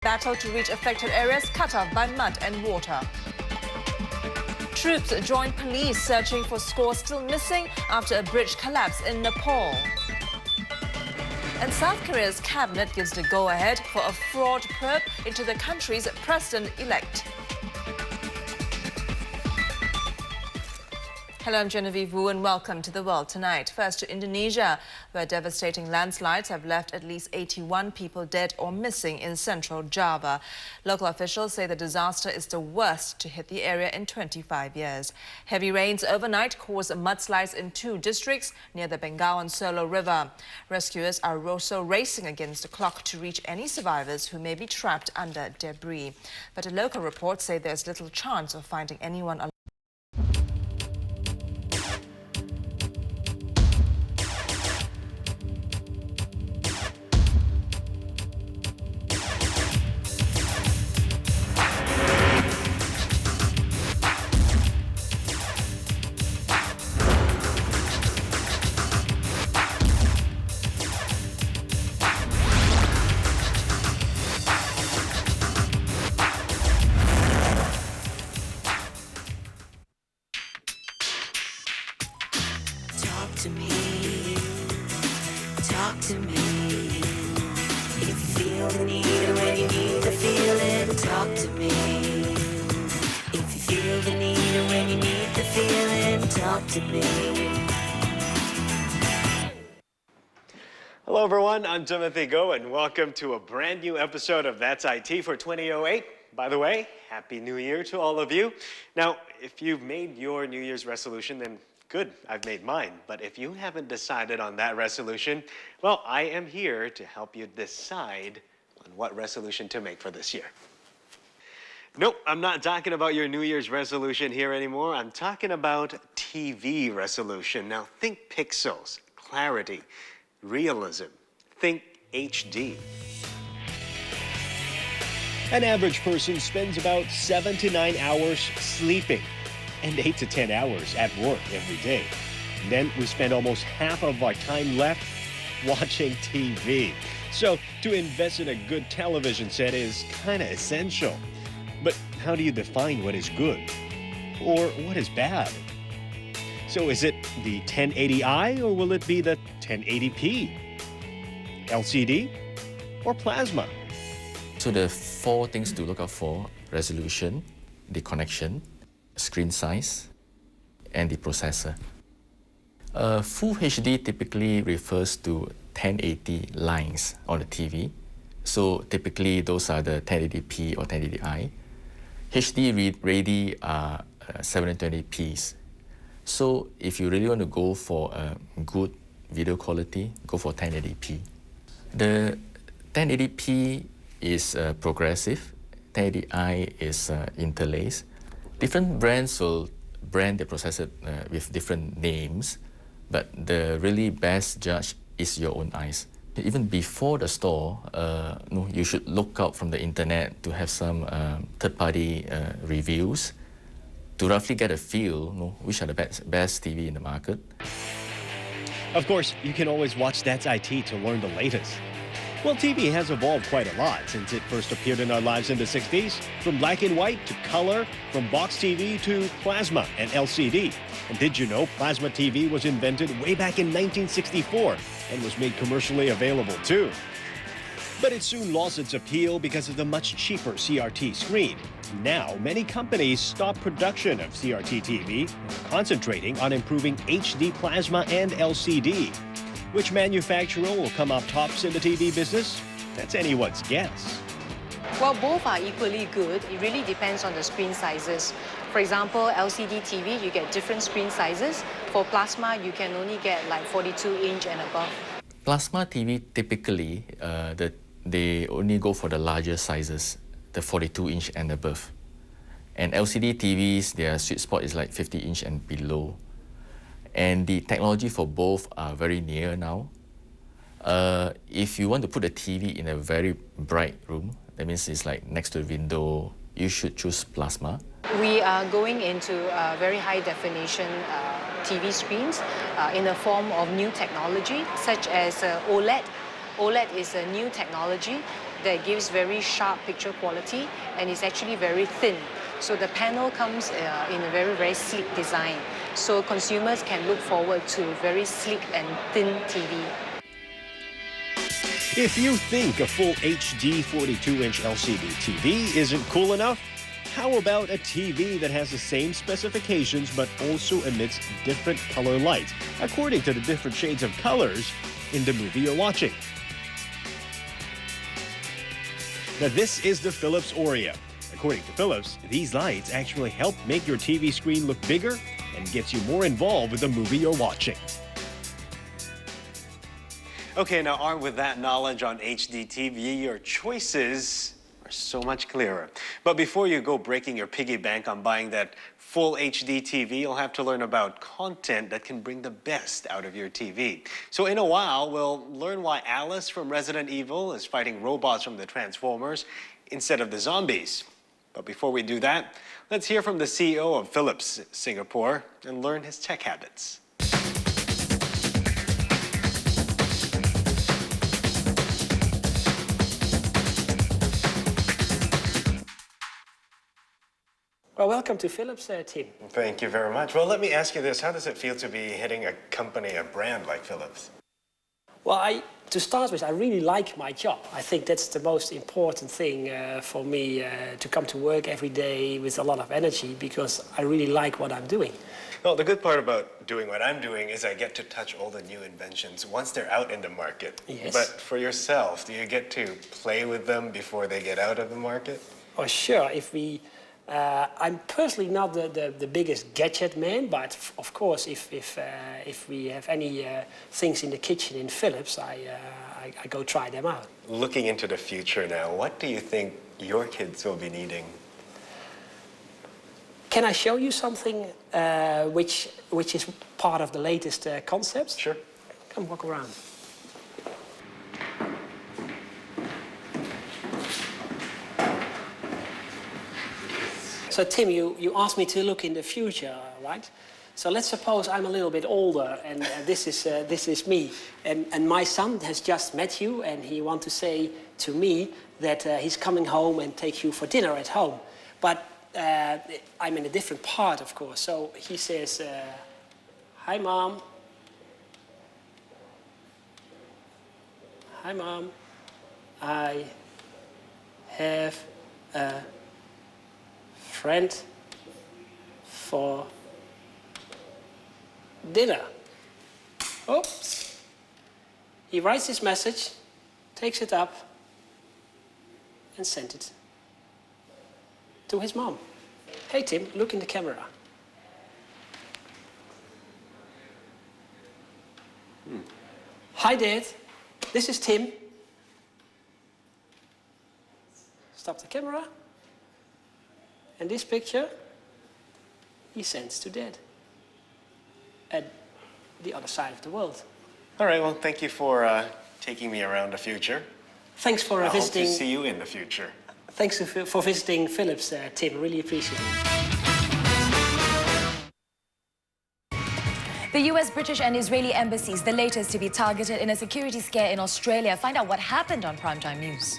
Battle to reach affected areas cut off by mud and water. Troops join police searching for scores still missing after a bridge collapse in Nepal. And South Korea's cabinet gives the go-ahead for a fraud probe into the country's president-elect. Hello, I'm Genevieve Wu and welcome to The World Tonight. First to Indonesia, where devastating landslides have left at least 81 people dead or missing in central Java. Local officials say the disaster is the worst to hit the area in 25 years. Heavy rains overnight caused mudslides in 2 districts near the Bengawan Solo River. Rescuers are also racing against the clock to reach any survivors who may be trapped under debris. But local reports say there's little chance of finding anyone alive. Talk to me. If you feel the need and when you need to feel it, talk to me. If you feel the need and when you need to feel it, talk to me. Hello everyone, I'm Timothy Go and welcome to a brand new episode of That's IT for 2008. By the way, Happy New Year to all of you. Now, if you've made your New Year's resolution, then good, I've made mine. But if you haven't decided on that resolution, well, I am here to help you decide on what resolution to make for this year. Nope, I'm not talking about your New Year's resolution here anymore. I'm talking about TV resolution. Now, think pixels, clarity, realism. Think HD. An average person spends about 7 to 9 hours sleeping and 8 to 10 hours at work every day. Then we spend almost half of our time left watching TV. So to invest in a good television set is kind of essential. But how do you define what is good or what is bad? So is it the 1080i or will it be the 1080p? LCD or plasma? So there are 4 things to look out for: resolution, the connection, screen size, and the processor. Full HD typically refers to 1080 lines on the TV. So typically those are the 1080p or 1080i. HD ready are 720p's. So if you really want to go for a good video quality, go for 1080p. The 1080p is progressive, 1080i is interlaced. Different brands will brand the processor with different names, but the really best judge is your own eyes. Even before the store, you should look out from the internet to have some third-party reviews to roughly get a feel which are the best TV in the market. Of course, you can always watch That's IT to learn the latest. Well, TV has evolved quite a lot since it first appeared in our lives in the 60s, from black and white to color, from box TV to plasma and LCD. And did you know plasma TV was invented way back in 1964 and was made commercially available too? But it soon lost its appeal because of the much cheaper CRT screen. Now, many companies stopped production of CRT TV, concentrating on improving HD plasma and LCD. Which manufacturer will come up tops in the TV business? That's anyone's guess. Well, both are equally good. It really depends on the screen sizes. For example, LCD TV, you get different screen sizes. For plasma, you can only get like 42-inch and above. Plasma TV typically, they only go for the larger sizes, the 42-inch and above. And LCD TVs, their sweet spot is like 50-inch and below. And the technology for both are very near now. If you want to put a TV in a very bright room, that means it's like next to the window, you should choose plasma. We are going into very high definition TV screens in the form of new technology, such as OLED. OLED is a new technology that gives very sharp picture quality, and it's actually very thin. So the panel comes in a very, very sleek design. So consumers can look forward to very sleek and thin TV. If you think a full HD 42-inch LCD TV isn't cool enough, how about a TV that has the same specifications but also emits different color lights according to the different shades of colors in the movie you're watching? Now this is the Philips Oreo. According to Philips, these lights actually help make your TV screen look bigger and gets you more involved with the movie you're watching. Okay, now armed with that knowledge on HD TV, your choices are so much clearer. But before you go breaking your piggy bank on buying that full HD TV, you'll have to learn about content that can bring the best out of your TV. So in a while, we'll learn why Alice from Resident Evil is fighting robots from the Transformers instead of the zombies. But before we do that, let's hear from the CEO of Philips Singapore and learn his tech habits. Well, welcome to Philips, Tim. Thank you very much. Well, let me ask you this. How does it feel to be heading a company, a brand like Philips? Well, to start with, I really like my job. I think that's the most important thing for me to come to work every day with a lot of energy, because I really like what I'm doing. Well, the good part about doing what I'm doing is I get to touch all the new inventions once they're out in the market. Yes. But for yourself, do you get to play with them before they get out of the market? Oh, sure. I'm personally not the biggest gadget man, but of course, if we have any things in the kitchen in Philips, I go try them out. Looking into the future now, what do you think your kids will be needing? Can I show you something which is part of the latest concepts? Sure. Come walk around. So Tim, you asked me to look in the future, right? So let's suppose I'm a little bit older, and this is me, and my son has just met you, and he wants to say to me that he's coming home and take you for dinner at home, but I'm in a different part, of course. So he says, "Hi, Mom. Hi, Mom. I have a friend for dinner." Oops. He writes his message, takes it up, and sends it to his mom. "Hey, Tim, look in the camera." "Hi, Dad. This is Tim." Stop the camera. And this picture, he sends to Dad at the other side of the world. All right, well, thank you for taking me around the future. Thanks for I visiting. hope to see you in the future. Thanks for visiting Philips, Tim. Really appreciate it. The US, British and Israeli embassies, the latest to be targeted in a security scare in Australia. Find out what happened on Primetime News.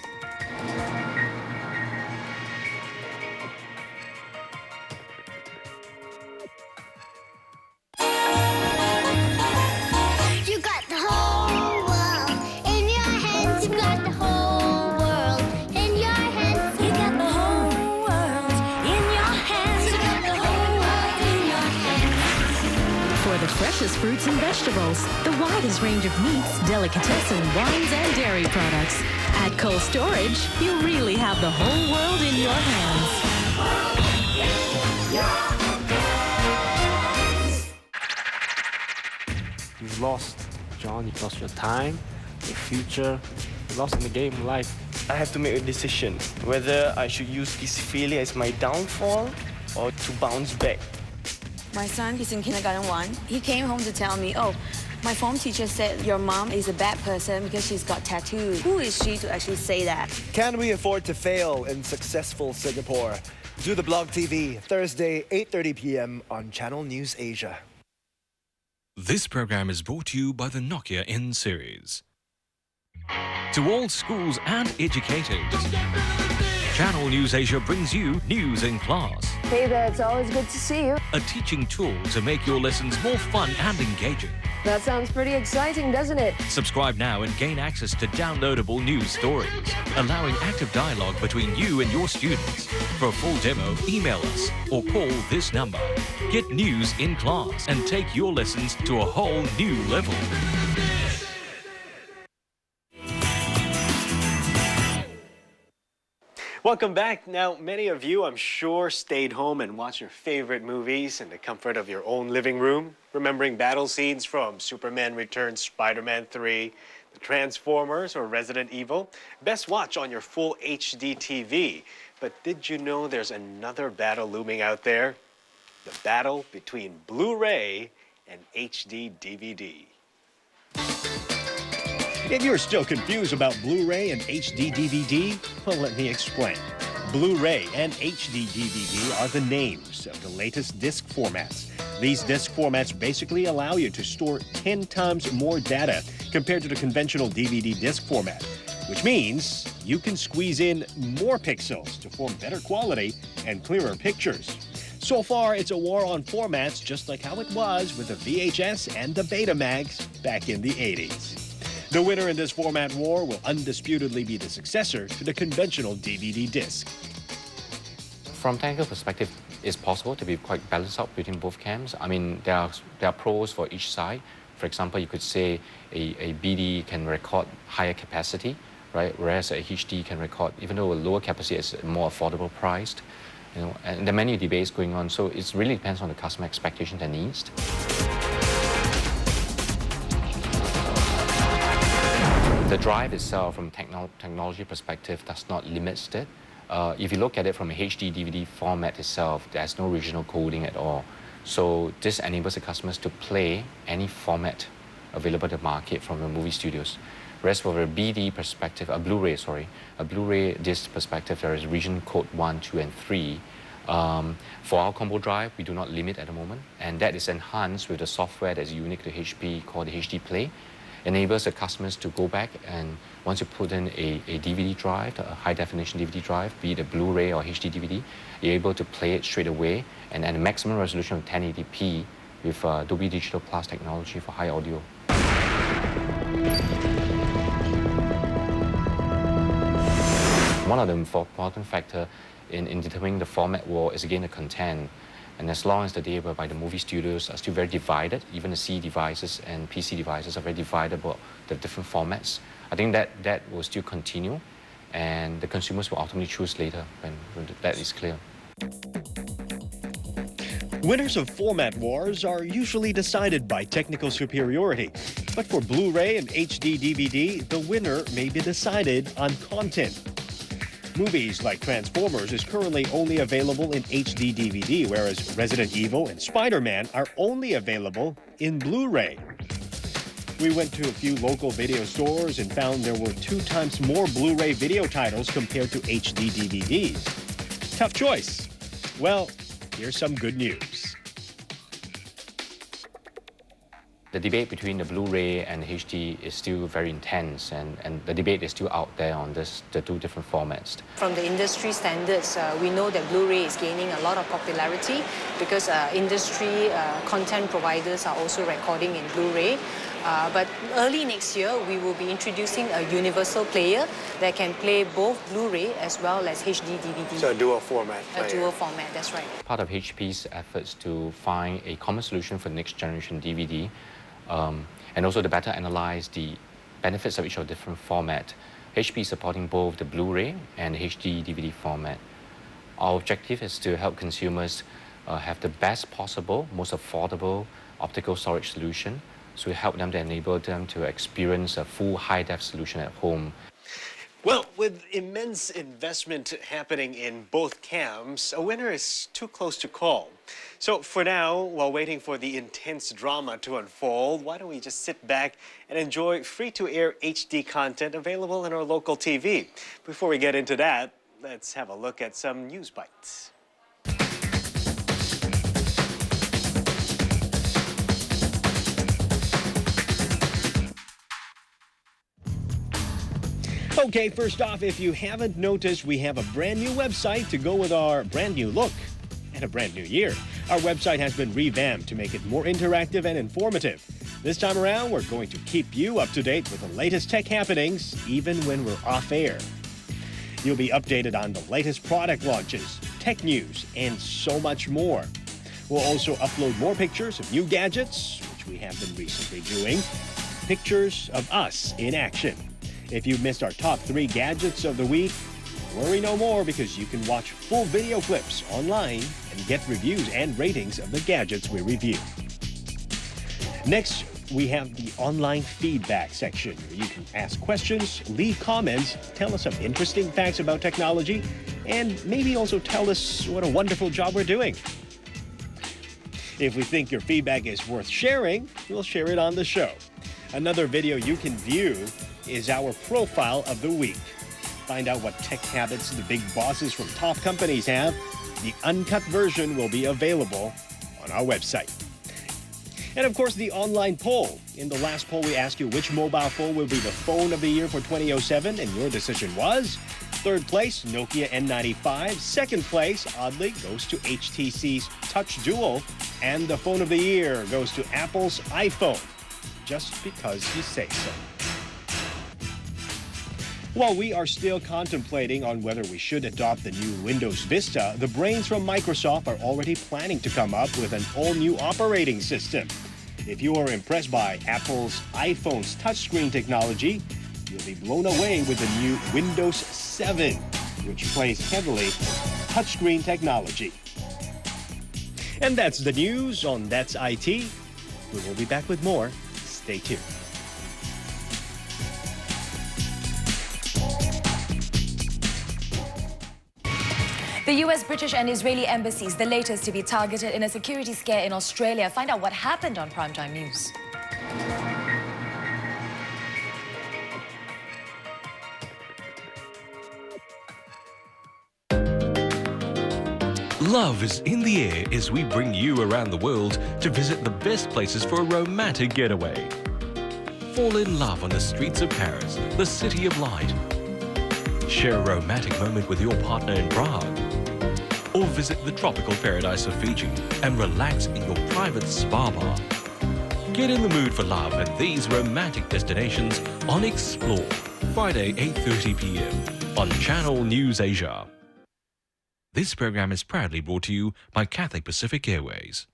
You got the whole world in your hands. You got the whole world in your hands. You got the whole world in your hands. You got the whole world in your hands. For the freshest fruits and vegetables, the widest range of meats, delicatessen, wines, and dairy products. At cold storage, you really have the whole world in your hands. You've lost, John. You've lost your time, your future. You lost in the game of life. I have to make a decision whether I should use this failure as my downfall or to bounce back. My son, he's in kindergarten 1. He came home to tell me, oh, my form teacher said your mom is a bad person because she's got tattoos. Who is she to actually say that? Can we afford to fail in successful Singapore? Do the Blog TV, Thursday, 8:30 p.m. on Channel News Asia. This program is brought to you by the Nokia N series. To all schools and educators, Channel News Asia brings you News in Class. Hey there, it's always good to see you. A teaching tool to make your lessons more fun and engaging. That sounds pretty exciting, doesn't it? Subscribe now and gain access to downloadable news stories, allowing active dialogue between you and your students. For a full demo, email us or call this number. Get News in Class and take your lessons to a whole new level. Welcome back. Now, many of you, I'm sure, stayed home and watched your favorite movies in the comfort of your own living room, remembering battle scenes from Superman Returns, Spider-Man 3, The Transformers, or Resident Evil. Best watch on your full HD TV. But did you know there's another battle looming out there? The battle between Blu-ray and HD DVD. If you're still confused about Blu-ray and HD DVD, well, let me explain. Blu-ray and HD DVD are the names of the latest disc formats. These disc formats basically allow you to store 10 times more data compared to the conventional DVD disc format, which means you can squeeze in more pixels to form better quality and clearer pictures. So far, it's a war on formats just like how it was with the VHS and the Betamax back in the 80s. The winner in this format war will undisputedly be the successor to the conventional DVD disc. From technical perspective, it's possible to be quite balanced out between both cams. I mean, there are pros for each side. For example, you could say a BD can record higher capacity, right? Whereas a HD can record, even though a lower capacity is more affordable priced. You know, and there are many debates going on, so it really depends on the customer expectations and needs. The drive itself, from technology perspective, does not limit it. If you look at it from a HD DVD format itself, there's no regional coding at all. So this enables the customers to play any format available in the market from the movie studios. Whereas from a BD perspective, a Blu-ray disc perspective, there is region code 1, 2, and 3. For our combo drive, we do not limit at the moment, and that is enhanced with the software that's unique to HP called the HD Play. Enables the customers to go back, and once you put in a DVD drive, a high-definition DVD drive, be it a Blu-ray or HD DVD, you're able to play it straight away, and at a maximum resolution of 1080p with Dolby Digital Plus technology for high audio. One of the important factors in determining the format war is again the content. And as long as the data by the movie studios are still very divided, even the C devices and PC devices are very divided about the different formats, I think that will still continue, and the consumers will ultimately choose later when that is clear. Winners of format wars are usually decided by technical superiority. But for Blu-ray and HD DVD, the winner may be decided on content. Movies like Transformers is currently only available in HD DVD, whereas Resident Evil and Spider-Man are only available in Blu-ray. We went to a few local video stores and found there were 2 times more Blu-ray video titles compared to HD DVDs. Tough choice. Well, here's some good news. The debate between the Blu-ray and HD is still very intense, and the debate is still out there on the 2 different formats. From the industry standards, we know that Blu-ray is gaining a lot of popularity because industry content providers are also recording in Blu-ray. But early next year, we will be introducing a universal player that can play both Blu-ray as well as HD DVD. So a dual format player. A dual format, that's right. Part of HP's efforts to find a common solution for next generation DVD, and also to better analyze the benefits of each of different format. HP is supporting both the Blu-ray and HD DVD format. Our objective is to help consumers have the best possible, most affordable optical storage solution. So we help them to enable them to experience a full high-def solution at home. Well, with immense investment happening in both cams, a winner is too close to call. So for now, while waiting for the intense drama to unfold, why don't we just sit back and enjoy free-to-air HD content available on our local TV? Before we get into that, let's have a look at some news bites. Okay, first off, if you haven't noticed, we have a brand new website to go with our brand new look and a brand new year. Our website has been revamped to make it more interactive and informative. This time around, we're going to keep you up to date with the latest tech happenings, even when we're off air. You'll be updated on the latest product launches, tech news, and so much more. We'll also upload more pictures of new gadgets, which we have been recently doing, pictures of us in action. If you missed our top 3 gadgets of the week, worry no more because you can watch full video clips online and get reviews and ratings of the gadgets we review. Next, we have the online feedback section where you can ask questions, leave comments, tell us some interesting facts about technology, and maybe also tell us what a wonderful job we're doing. If we think your feedback is worth sharing, we'll share it on the show. Another video you can view is our profile of the week. Find out what tech habits the big bosses from top companies have. The uncut version will be available on our website. And of course, the online poll. In the last poll, we asked you which mobile phone will be the phone of the year for 2007, and your decision was third place, Nokia N95. Second place, oddly, goes to HTC's Touch Dual. And the phone of the year goes to Apple's iPhone, just because you say so. While we are still contemplating on whether we should adopt the new Windows Vista, the brains from Microsoft are already planning to come up with an all-new operating system. If you are impressed by Apple's iPhone's touchscreen technology, you'll be blown away with the new Windows 7, which plays heavily touchscreen technology. And that's the news on That's IT. We will be back with more. Stay tuned. The US, British and Israeli embassies, the latest to be targeted in a security scare in Australia. Find out what happened on Primetime News. Love is in the air as we bring you around the world to visit the best places for a romantic getaway. Fall in love on the streets of Paris, the city of light. Share a romantic moment with your partner in Prague. Or visit the tropical paradise of Fiji and relax in your private spa bar. Get in the mood for love at these romantic destinations on Explore, Friday 8:30 p.m. on Channel News Asia. This program is proudly brought to you by Cathay Pacific Airways.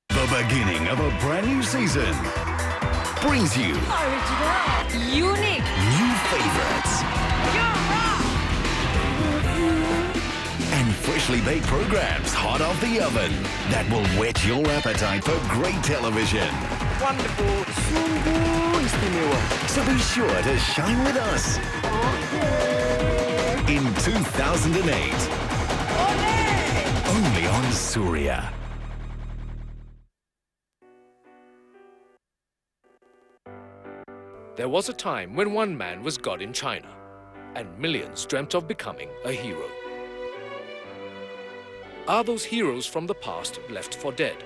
The beginning of a brand new season brings you Original, unique, new favorites and freshly baked programs hot off the oven that will whet your appetite for great television. Wonderful, sungguh istimewa. So be sure to shine with us in 2008. Only on Surya. There was a time when one man was God in China, and millions dreamt of becoming a hero. Are those heroes from the past left for dead?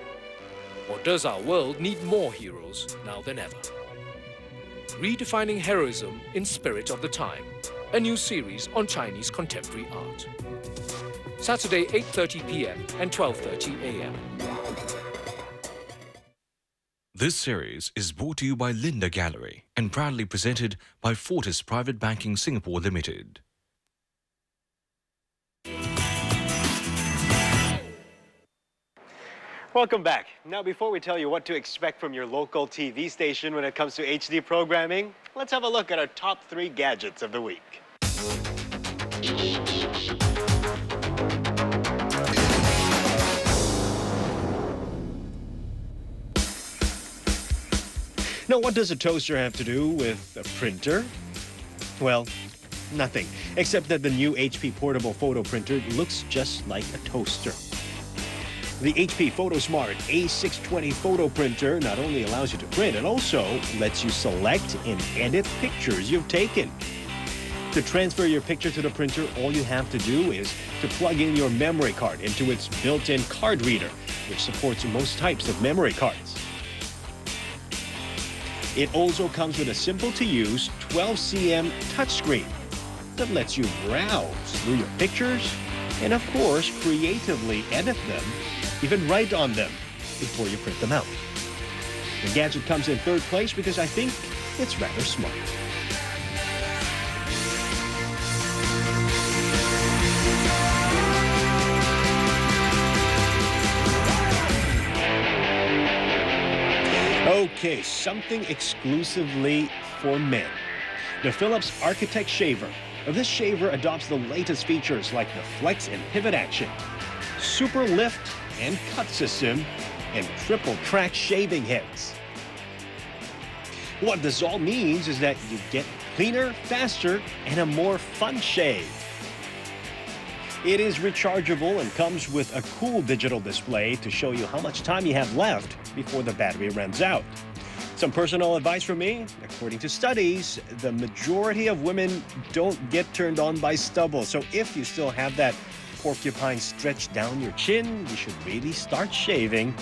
Or does our world need more heroes now than ever? Redefining Heroism in Spirit of the Time, a new series on Chinese contemporary art. Saturday 8:30 p.m. and 12:30 a.m. This series is brought to you by Linda Gallery and proudly presented by Fortis Private Banking Singapore Limited. Welcome back. Now, before we tell you what to expect from your local TV station when it comes to HD programming, let's have a look at our top 3 gadgets of the week. Now, what does a toaster have to do with a printer? Well, nothing, except that the new HP portable photo printer looks just like a toaster. The HP PhotoSmart A620 photo printer not only allows you to print, it also lets you select and edit pictures you've taken. To transfer your picture to the printer, all you have to do is to plug in your memory card into its built-in card reader, which supports most types of memory cards. It also comes with a simple-to-use 12 cm touchscreen, that lets you browse through your pictures and, of course, creatively edit them, even write on them before you print them out. The gadget comes in third place because I think it's rather smart. Okay, something exclusively for men. The Philips Architect Shaver. Now, this shaver adopts the latest features like the flex and pivot action, super lift and cut system, and triple track shaving heads. What this all means is that you get cleaner, faster, and a more fun shave. It is rechargeable and comes with a cool digital display to show you how much time you have left before the battery runs out. Some personal advice from me: according to studies, the majority of women don't get turned on by stubble. So if you still have that porcupine stretched down your chin, you should really start shaving.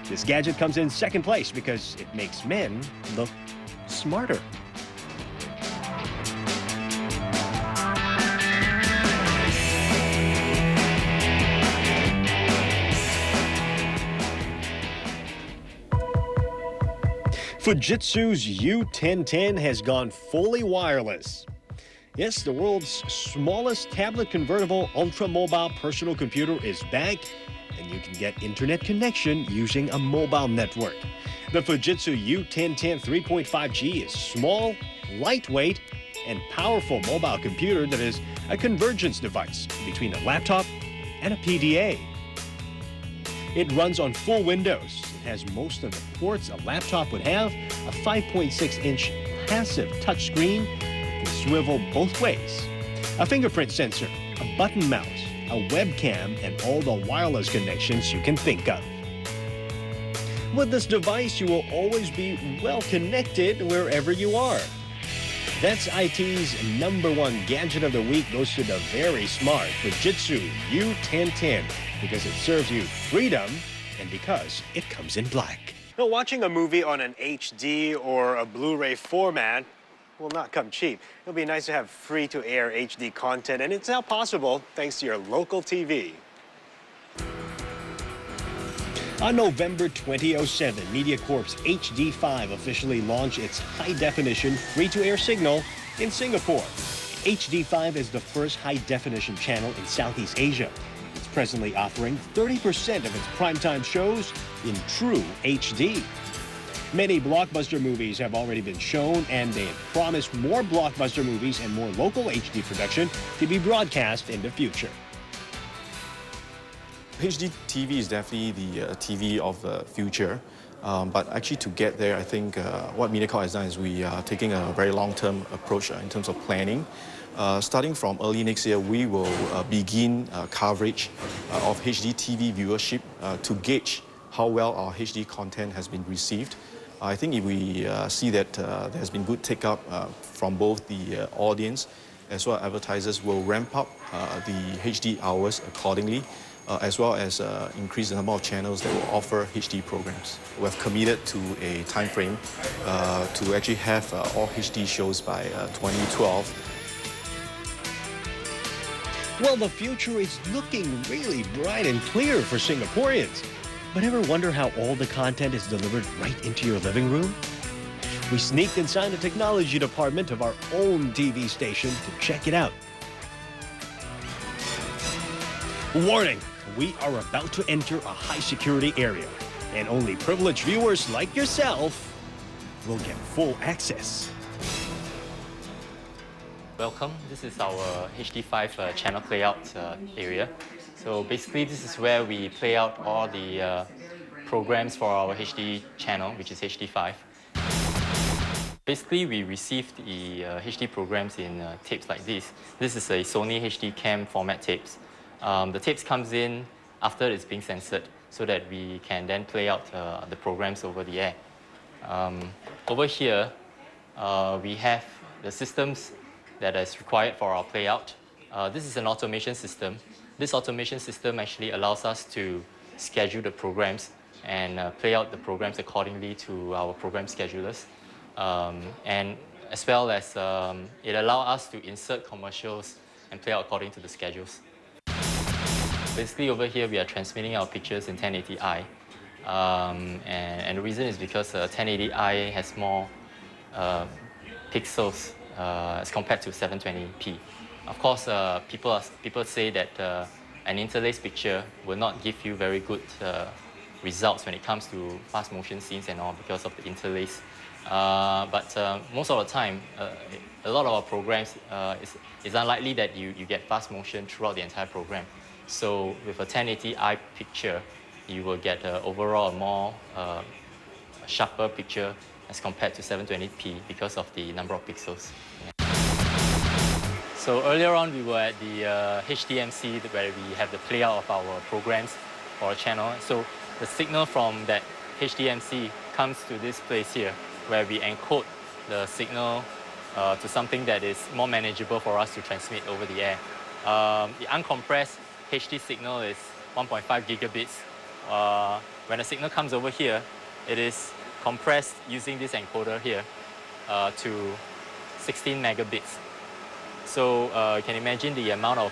This gadget comes in second place because it makes men look smarter. Fujitsu's U1010 has gone fully wireless. Yes, the world's smallest tablet convertible ultra-mobile personal computer is back, and you can get internet connection using a mobile network. The Fujitsu U1010 3.5G is small, lightweight, and powerful mobile computer that is a convergence device between a laptop and a PDA. It runs on full Windows. It has most of the ports a laptop would have, a 5.6-inch passive touchscreen, can swivel both ways, a fingerprint sensor, a button mouse, a webcam, and all the wireless connections you can think of. With this device, you will always be well connected wherever you are. That's IT's #1 gadget of the week goes to the very smart Fujitsu U1010 because it serves you freedom and because it comes in black. Now, watching a movie on an HD or a Blu-ray format will not come cheap. It'll be nice to have free-to-air HD content, and it's now possible thanks to your local TV. On November 2007, MediaCorp's HD5 officially launched its high-definition free-to-air signal in Singapore. HD5 is the first high-definition channel in Southeast Asia. It's presently offering 30% of its primetime shows in true HD. Many blockbuster movies have already been shown, and they have promised more blockbuster movies and more local HD production to be broadcast in the future. HD TV is definitely the TV of the future, but actually to get there, I think what MediaCorp has done is we are taking a very long-term approach in terms of planning. Starting from early next year, we will begin coverage of HD TV viewership to gauge how well our HD content has been received. I think if we see that there has been good take-up from both the audience as well as advertisers, will ramp up the HD hours accordingly, as well as increase the number of channels that will offer HD programs. We have committed to a time frame to actually have all HD shows by 2012. Well, the future is looking really bright and clear for Singaporeans. But ever wonder how all the content is delivered right into your living room? We sneaked inside the technology department of our own TV station to check it out. Warning, we are about to enter a high-security area, and only privileged viewers like yourself will get full access. Welcome, this is our HD5 channel playout area. So basically this is where we play out all the programs for our HD channel, which is HD5. Basically we received the HD programs in tapes like this. This is a Sony HD Cam format tapes. The tapes comes in after it's being censored so that we can then play out the programs over the air. Over here, we have the systems that is required for our playout. This is an automation system. This automation system actually allows us to schedule the programs and play out the programs accordingly to our program schedulers. And as well as it allows us to insert commercials and play out according to the schedules. Basically over here we are transmitting our pictures in 1080i, and the reason is because 1080i has more pixels as compared to 720p. Of course, people say that an interlaced picture will not give you very good results when it comes to fast motion scenes and all because of the interlace. But most of the time, a lot of our programs, it's unlikely that you get fast motion throughout the entire program. So with a 1080i picture, you will get overall a more sharper picture as compared to 720p because of the number of pixels. Yeah. So earlier on, we were at the HDMC where we have the playout of our programs for our channel. So the signal from that HDMC comes to this place here, where we encode the signal to something that is more manageable for us to transmit over the air. The uncompressed HD signal is 1.5 gigabits. When a signal comes over here, it is compressed using this encoder here to 16 megabits. So you can imagine the amount of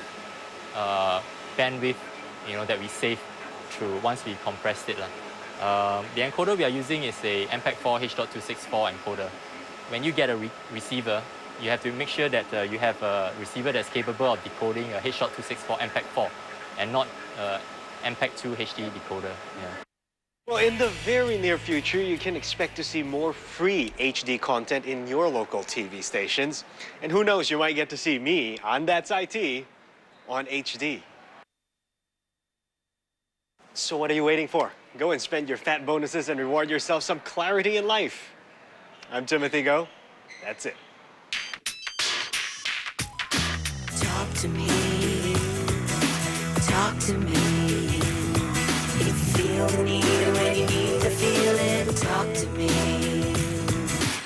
bandwidth that we save through once we compressed it. The encoder we are using is a MPEG-4 H.264 encoder. When you get a receiver, you have to make sure that you have a receiver that's capable of decoding a H.264 MPEG-4 and not MPEG-2 HD decoder. Yeah. Well, in the very near future, you can expect to see more free HD content in your local TV stations. And who knows, you might get to see me on That's IT on HD. So what are you waiting for? Go and spend your fat bonuses and reward yourself some clarity in life. I'm Timothy Go. That's it. Talk to me. Talk to me. If you feel the need or when you need to feel it, talk to me.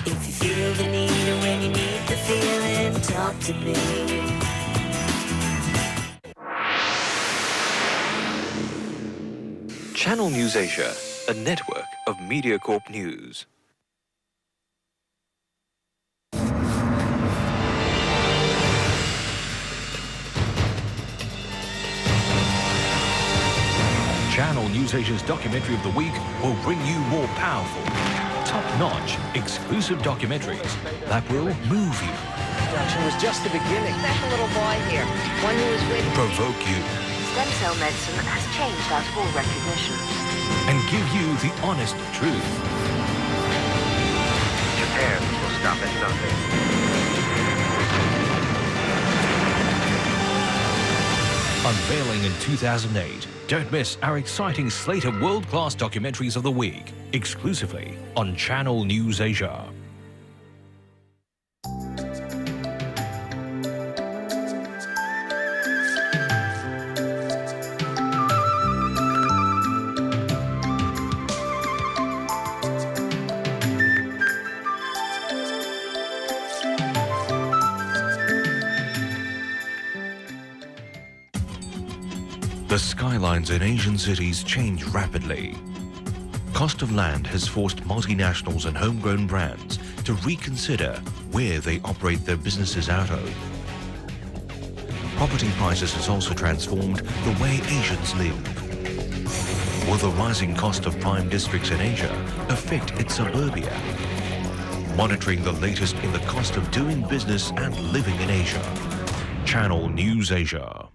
If you feel the need or when you need to feel it, talk to me. Channel News Asia, a network of MediaCorp News. Channel News Asia's documentary of the week will bring you more powerful, top-notch, exclusive documentaries that will move you. Production was just the beginning. Special little boy here, one who is waiting. Provoke you. Stem cell medicine has changed out of all recognition. And give you the honest truth. Japan will stop at nothing. Unveiling in 2008. Don't miss our exciting slate of world-class documentaries of the week, exclusively on Channel News Asia. The skylines in Asian cities change rapidly. Cost of land has forced multinationals and homegrown brands to reconsider where they operate their businesses out of. Property prices has also transformed the way Asians live. Will the rising cost of prime districts in Asia affect its suburbia? Monitoring the latest in the cost of doing business and living in Asia. Channel News Asia.